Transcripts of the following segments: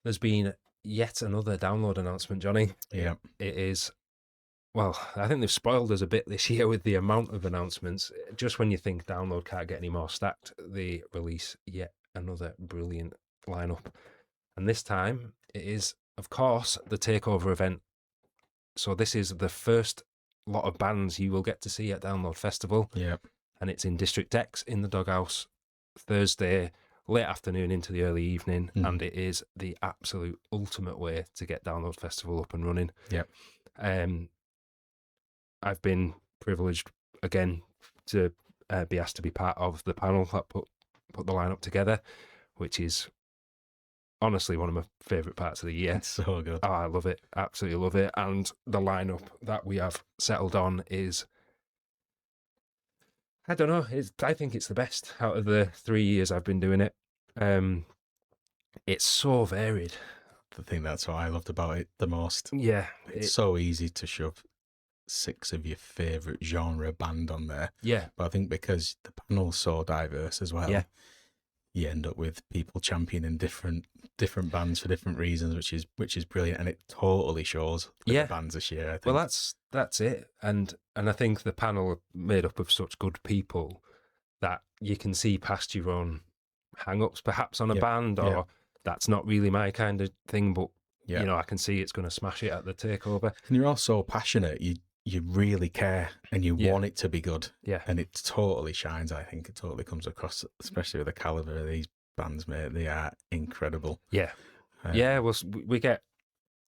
There's been yet another download announcement, Jonny. Yeah. It is, well, I think they've spoiled us a bit this year with the amount of announcements. Just when you think download can't get any more stacked, they release yet another brilliant lineup. And this time it is, of course, the Takeover event. So this is the first lot of bands you will get to see at Download Festival. Yeah. And it's in District X in the Doghouse, Thursday, late afternoon into the early evening, and it is the absolute ultimate way to get Download Festival up and running. Yep. I've been privileged again to be asked to be part of the panel that put the lineup together, which is honestly one of my favourite parts of the year. It's so good. Oh, I love it, absolutely love it. And the lineup that we have settled on is, I don't know, I think it's the best out of the 3 years I've been doing it. It's so varied. I think that's what I loved about it the most. Yeah. It's so easy to shove 6 of your favourite genre band on there. Yeah. But I think because the panel's so diverse as well, Yeah. you end up with people championing different bands for different reasons, which is brilliant, and it totally shows with the bands this year, I think. Well, that's it. And I think the panel are made up of such good people that you can see past your own hang-ups perhaps on a band, or that's not really my kind of thing, but you know, I can see it's going to smash it at the Takeover. And you're all so passionate, you really care, and you want it to be good. Yeah. And it totally shines, I think. It totally comes across, especially with the calibre of these bands, mate. They are incredible. Yeah. Well, we get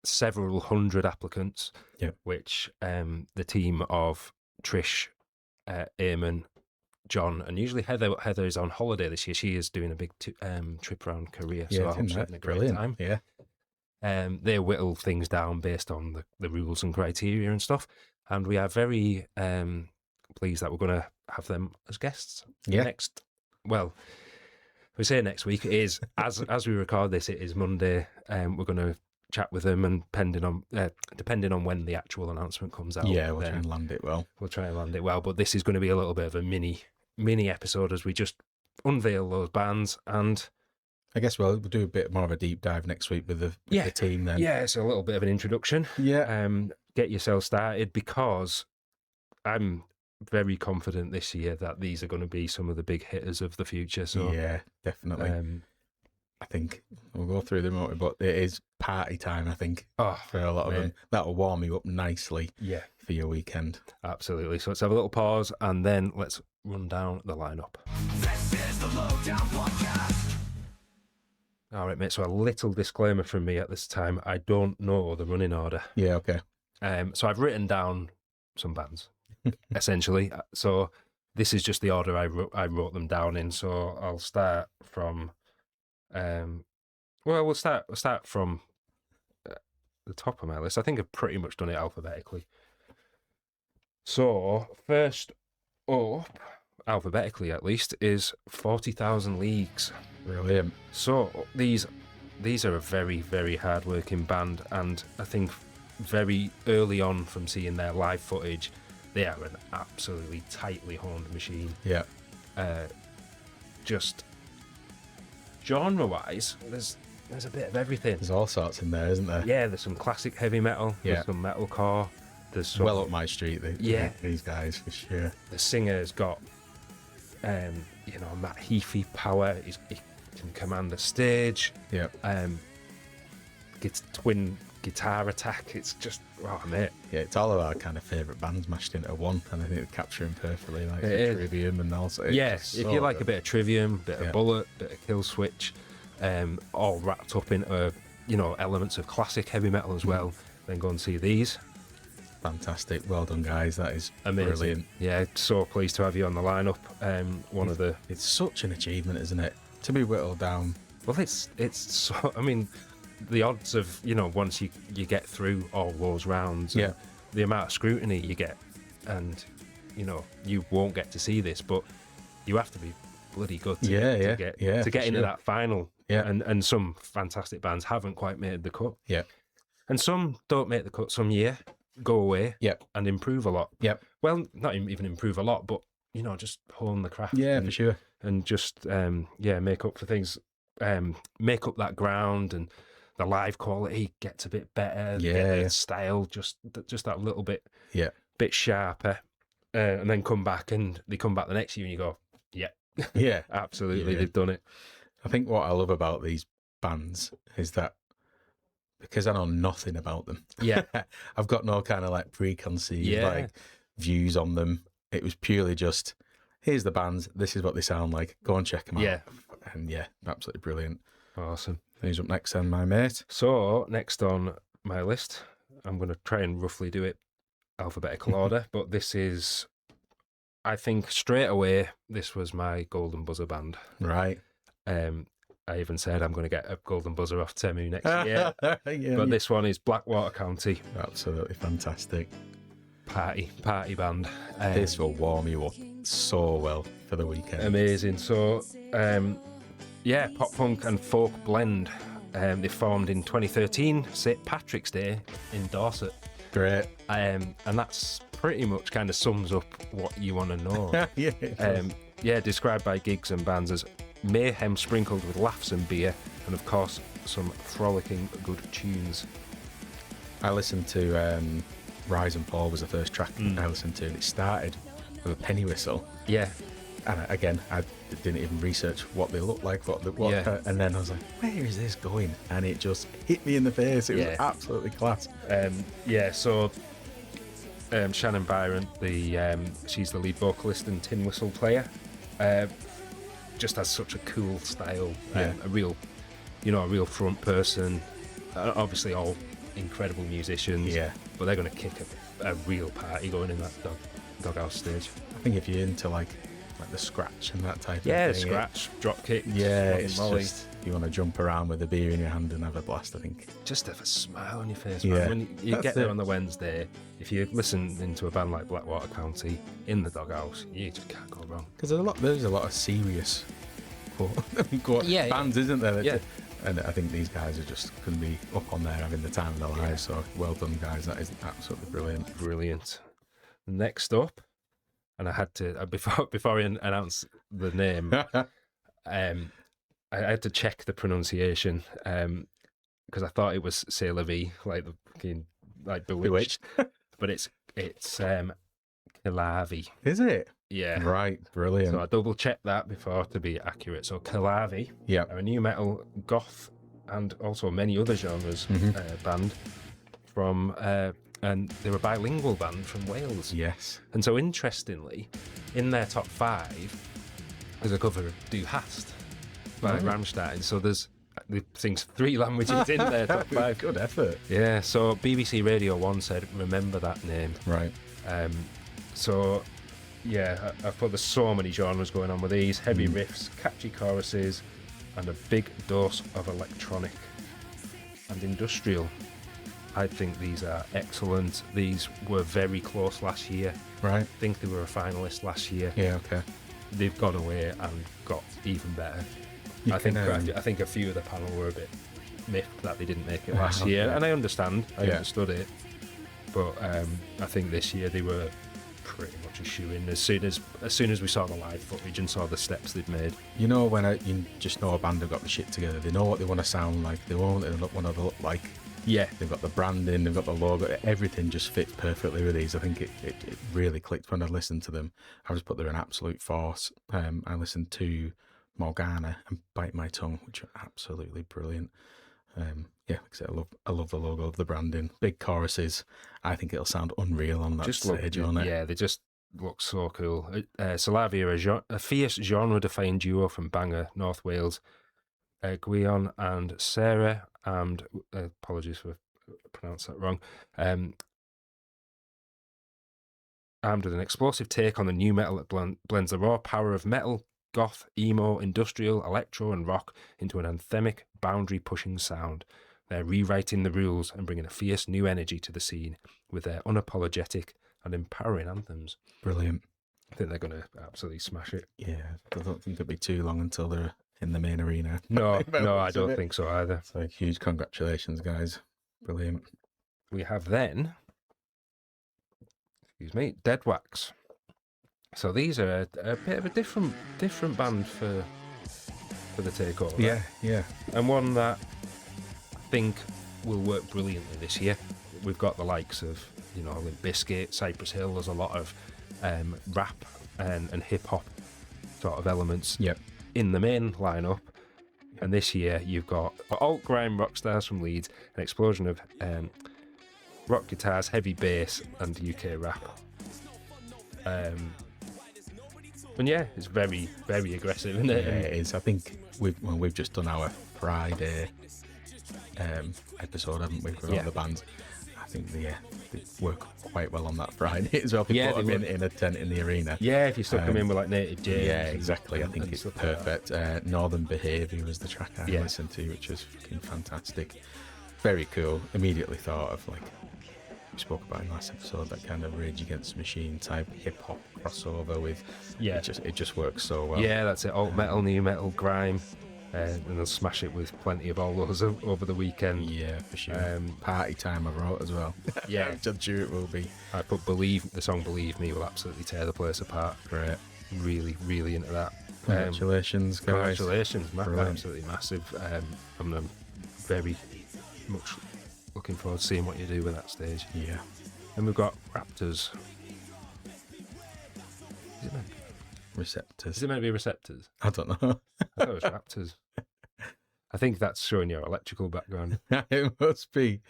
several hundred applicants, which the team of Trish, Eamon, John, and usually Heather is on holiday this year. She is doing a big trip around Korea, so I hope she's having a great time. Yeah. They whittle things down based on the rules and criteria and stuff. And we are very pleased that we're going to have them as guests next. Well, we say next week. It is as we record this. It is Monday. We're going to chat with them, and depending on when the actual announcement comes out, we'll try and land it well. But this is going to be a little bit of a mini episode as we just unveil those bands, and I guess we'll do a bit more of a deep dive next week with the team then. Yeah, it's a little bit of an introduction. Yeah. Get yourself started, because I'm very confident this year that these are going to be some of the big hitters of the future. So yeah, definitely. I think we'll go through them, but it is party time, I think, for a lot of them. That'll warm you up nicely for your weekend. Absolutely. So let's have a little pause, and then let's run down the lineup. This is the Lowdown Podcast. All right, mate. So a little disclaimer from me at this time. I don't know the running order. Yeah, okay. So I've written down some bands, essentially. So this is just the order I wrote them down in. So I'll start from, we'll start from the top of my list. I think I've pretty much done it alphabetically. So first up, alphabetically at least, is 40,000 Leagues. Brilliant. So these are a very, very hard-working band, and I think very early on from seeing their live footage, they are an absolutely tightly honed machine. Yeah. Just genre-wise, there's a bit of everything. There's all sorts in there, isn't there? Yeah, there's some classic heavy metal, there's some metalcore, there's some... Well up my street, these guys, for sure. The singer's got, Matt Heafy power, he can command a stage. Yeah. Twin guitar attack. It's just, mate. Yeah, it's all of our kind of favourite bands mashed into one, and I think they capture them perfectly, like Trivium and also. Yes, if you like a bit of Trivium, bit of Bullet, bit of Kill Switch, all wrapped up into elements of classic heavy metal as well, then go and see these. Fantastic, well done, guys. That is amazing. Brilliant. Yeah, so pleased to have you on the lineup. It's such an achievement, isn't it? To be whittled down. Well, it's so. I mean, the odds of once you get through all those rounds, the amount of scrutiny you get, and you won't get to see this, but you have to be bloody good to get into that final. Yeah, and some fantastic bands haven't quite made the cut. Yeah, and some don't make the cut. Some year go away. And improve a lot. Yeah, well, not even improve a lot, but just hone the craft. Yeah, for sure. And just make up for things, make up that ground, and the live quality gets a bit better. The style just that little bit sharper, and then they come back the next year and you go, yeah, absolutely, they've done it. I think what I love about these bands is that because I know nothing about them, I've got no kind of like preconceived like views on them. It was purely just, here's the bands, this is what they sound like, go and check them out. And absolutely brilliant. Awesome. Who's up next then, my mate? So next on my list, I'm going to try and roughly do it alphabetical order, but this is, I think straight away, this was my golden buzzer band. Right. I even said I'm going to get a golden buzzer off Temu next year. But this one is Blackwater County. Absolutely fantastic. Party band. This will warm you up so well for the weekend. Amazing. So, pop punk and folk blend. They formed in 2013, St. Patrick's Day in Dorset. Great. And that's pretty much kind of sums up what you want to know. Described by gigs and bands as mayhem sprinkled with laughs and beer, and of course some frolicking good tunes. I listened to Rise and Fall was the first track I listened to, and it started with a penny whistle. Yeah. And again, I didn't even research what they looked like, and then I was like, where is this going? And it just hit me in the face. It was absolutely class. So Shannon Byron, she's the lead vocalist and tin whistle player, just has such a cool style. A real front person. Obviously all incredible musicians. Yeah. But they're going to kick a real party going in that doghouse stage. I think if you're into like the scratch and that type of thing. Yeah, scratch, drop kick. Yeah, it's just, you want to jump around with a beer in your hand and have a blast, I think. Just have a smile on your face, man. When you get there on the Wednesday, if you listen into a band like Blackwater County in the doghouse, you just can't go wrong. Because there's a lot of serious bands, isn't there? Yeah. And I think these guys are just going to be up on there having the time of their lives. So well done, guys. That is absolutely brilliant. Brilliant. Next up, and I had to before I announce the name, I had to check the pronunciation because I thought it was C'est la vie, like the fucking Bewitched. But it's Kavi. Is it? Yeah. Right. Brilliant. So I double checked that before to be accurate. So Kavi, are a new metal, goth, and also many other genres band from. And they were a bilingual band from Wales. Yes. And so interestingly, in their top 5, there's a cover of Du Hast by Rammstein. So they sing 3 languages in their top 5. Good effort. Yeah, so BBC Radio 1 said, remember that name. Right. I've put there's so many genres going on with these. Heavy riffs, catchy choruses, and a big dose of electronic and industrial. I think these are excellent. These were very close last year. Right. I think they were a finalist last year. Yeah, okay. They've gone away and got even better. I think a few of the panel were a bit miffed that they didn't make it last year, and I understand. I understood it. But I think this year they were pretty much a shoe-in. As soon as we saw the live footage and saw the steps they'd made. You know, you just know a band have got the shit together. They know what they want to sound like. They know what they want to look like. Yeah, they've got the branding, they've got the logo, everything just fits perfectly with these. I think it really clicked when I listened to them. I just put they're an absolute force. I listened to Morgana and Bite My Tongue, which are absolutely brilliant. Like I said, I love the logo, of the branding, big choruses. I think it'll sound unreal on that stage, on it. Yeah, they just look so cool. Salavi are a fierce genre-defined duo from Bangor, North Wales. Gwion and Sarah, and apologies for pronouncing that wrong, armed with an explosive take on the new metal that blends the raw power of metal, goth, emo, industrial, electro and rock into an anthemic, boundary-pushing sound. They're rewriting the rules and bringing a fierce new energy to the scene with their unapologetic and empowering anthems. Brilliant. I think they're going to absolutely smash it. Yeah, I don't think it'll be too long until they're in the main arena. No, I don't think so either. So huge congratulations, guys. Brilliant. We have then, Dead Wax. So these are a bit of a different band for the Takeover. Yeah. And one that I think will work brilliantly this year. We've got the likes of, Limp Bizkit, Cypress Hill. There's a lot of rap and hip hop sort of elements in the main lineup. And this year you've got alt grime rock stars from Leeds, an explosion of rock guitars, heavy bass, and UK rap. And yeah, it's very, very aggressive, isn't it? Yeah, it is. I think we've just done our Friday episode, haven't we, with all the bands. I think they work quite well on that Friday as well. People put them in a tent in the arena. Yeah, if you stuck them in with like Native James. Yeah, exactly. I think it's perfect. Northern Behaviour was the track I listened to, which was fucking fantastic. Very cool. Immediately thought of, like, we spoke about in last episode, that kind of Rage Against the Machine type hip hop crossover with. It just works so well. Yeah, that's it. Alt metal, new metal, grime. And they'll smash it with plenty of all those over the weekend. Yeah, for sure. Party Time I wrote as well. Yeah. I'm sure it will be. I put the song Believe Me will absolutely tear the place apart. Great. Really, really into that. Congratulations, guys. Congratulations, absolutely massive. I'm very much looking forward to seeing what you do with that stage. Yeah. And we've got Raptors. Receptors. Is it meant to be Receptors? I don't know. I thought it was Raptors. I think that's showing your electrical background. It must be.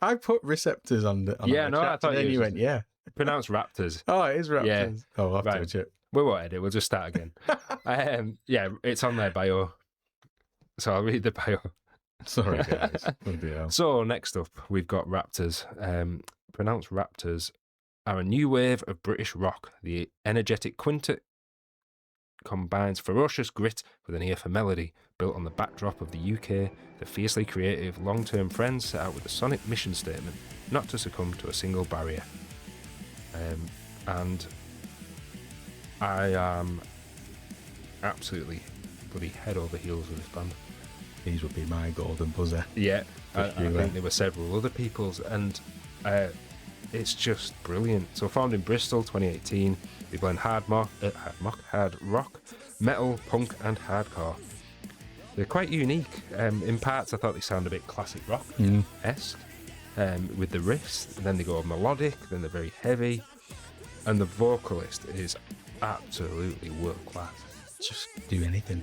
I put Receptors on the I thought then you went, yeah. Pronounced Raptors. Oh, it is Raptors. Yeah. Oh, I'll have to check. We won't edit, we'll just start again. It's on their bio. So I'll read the bio. Sorry, guys. So, next up, we've got Raptors. Pronounced Raptors are a new wave of British rock. The energetic quintet combines ferocious grit with an ear for melody. Built on the backdrop of the UK, the fiercely creative long-term friends set out with a sonic mission statement not to succumb to a single barrier. And I am absolutely bloody head over heels with this band. These would be my golden buzzer. Yeah, I think there were several other people's, and it's just brilliant. So formed in Bristol 2018, they blend hard rock, metal, punk and hardcore. They're quite unique. In parts I thought they sound a bit classic rock-esque with the riffs, and then they go melodic, then they're very heavy, and the vocalist is absolutely world class. Just do anything.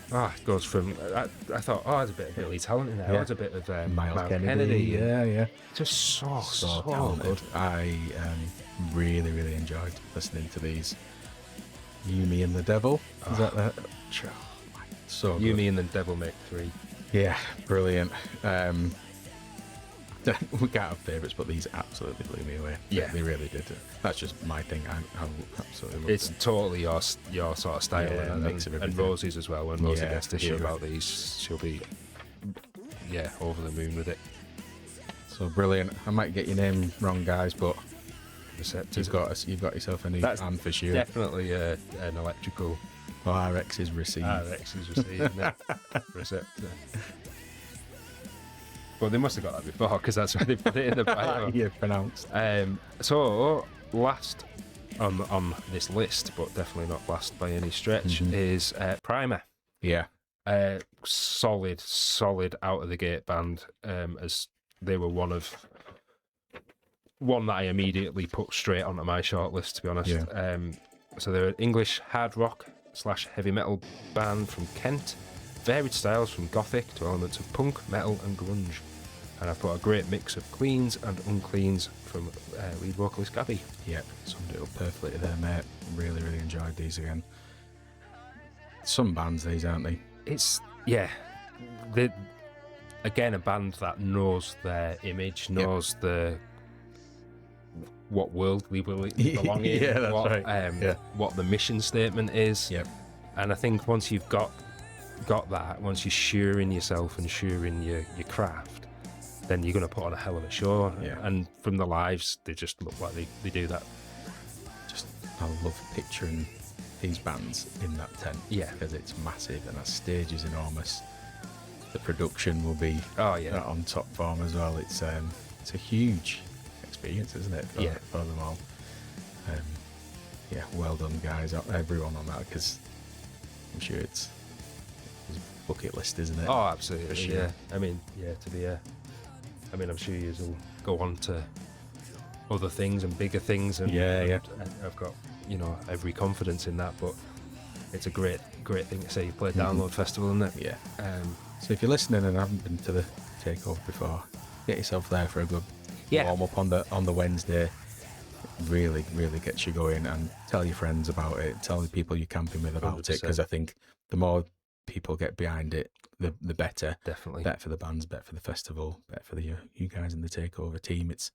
It goes from I thought, there's a bit of Billy Talent in there. There's a bit of Miles Kennedy. Yeah. Just so talented. good. I really, really enjoyed listening to these. You, Me and the Devil. Is that? So good. You, Me and the Devil make three. Yeah, brilliant. We can't have favourites, but these absolutely blew me away. Yeah, they really did. That's just my thing. I absolutely love it's them. Totally your sort of style, and Rosie's as well. When Rosie gets to show about these, she'll be over the moon with it. So brilliant. I might get your name wrong, guys, but Receptors. You've got yourself a new fan for sure. Definitely an electrical. Well, RX is received. RX is received. Receptor. Well, they must have got that before, because that's why they put it in the bio. Yeah, pronounced. So, last on this list, but definitely not last by any stretch, is Primer. Yeah. Solid out of the gate band, as they were one that I immediately put straight onto my shortlist, to be honest. Yeah. So they're an English hard rock / heavy metal band from Kent. Varied styles from gothic to elements of punk, metal and grunge. And I've put a great mix of cleans and uncleans from lead vocalist Kavi. Yeah, summed it up perfectly there, mate. Really, really enjoyed these again. Some bands, these, aren't they? Again, a band that knows their image, knows what world we belong in, Yeah, that's right. What the mission statement is. Yep. And I think once you've got that, once you're sure in yourself and sure in your craft, then you're going to put on a hell of a show. Yeah. And from the lives, they just look like they do that. I love picturing these bands in that tent. Yeah. Because it's massive and that stage is enormous. The production will be on top form as well. It's a huge experience, isn't it, for them all. Well done, guys, everyone on that, because I'm sure it's bucket list, isn't it? Oh, absolutely. For sure. Yeah. I mean, yeah. To be I'm sure you will go on to other things and bigger things, and and I've got every confidence in that. But it's a great thing to say you play Download Festival, isn't it? Yeah. So if you're listening and haven't been to the Takeover before, get yourself there for a good warm up on the Wednesday. Really gets you going, and tell your friends about it. Tell the people you're camping with about 100%. It, because I think the more people get behind it, the better. Definitely. Better for the bands, better for the festival, better for you guys in the Takeover team. It's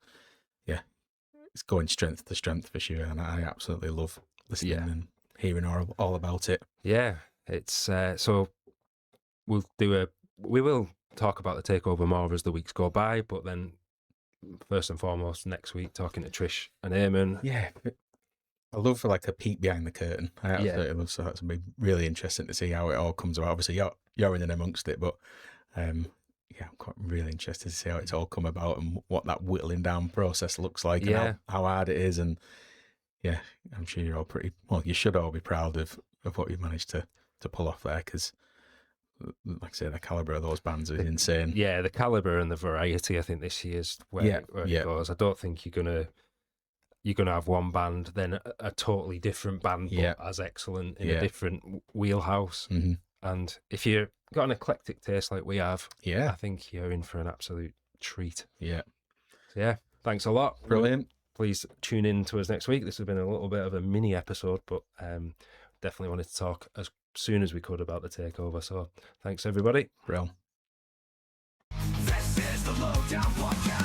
going strength to strength for sure, and I absolutely love listening and hearing all about it. Yeah, it's so we will talk about the Takeover more as the weeks go by, but then first and foremost next week talking to Trish and Eamon. Yeah, I love for like a peek behind the curtain. I absolutely love, so that's gonna be really interesting to see how it all comes about. Obviously you're in and amongst it, but I'm quite really interested to see how it's all come about and what that whittling down process looks like, and how hard it is. And I'm sure you're all you should all be proud of what you've managed to pull off there, because like I say, the calibre of those bands is insane. Yeah, the calibre and the variety, I think this year's where it goes. I don't think you're gonna have one band, then a totally different band, but as excellent in a different wheelhouse. Mm-hmm. And if you've got an eclectic taste like we have, I think you're in for an absolute treat. Yeah. So thanks a lot. Brilliant. Please tune in to us next week. This has been a little bit of a mini episode, but definitely wanted to talk as soon as we could about the Takeover. So thanks, everybody. Real. This is the Lowdown Podcast.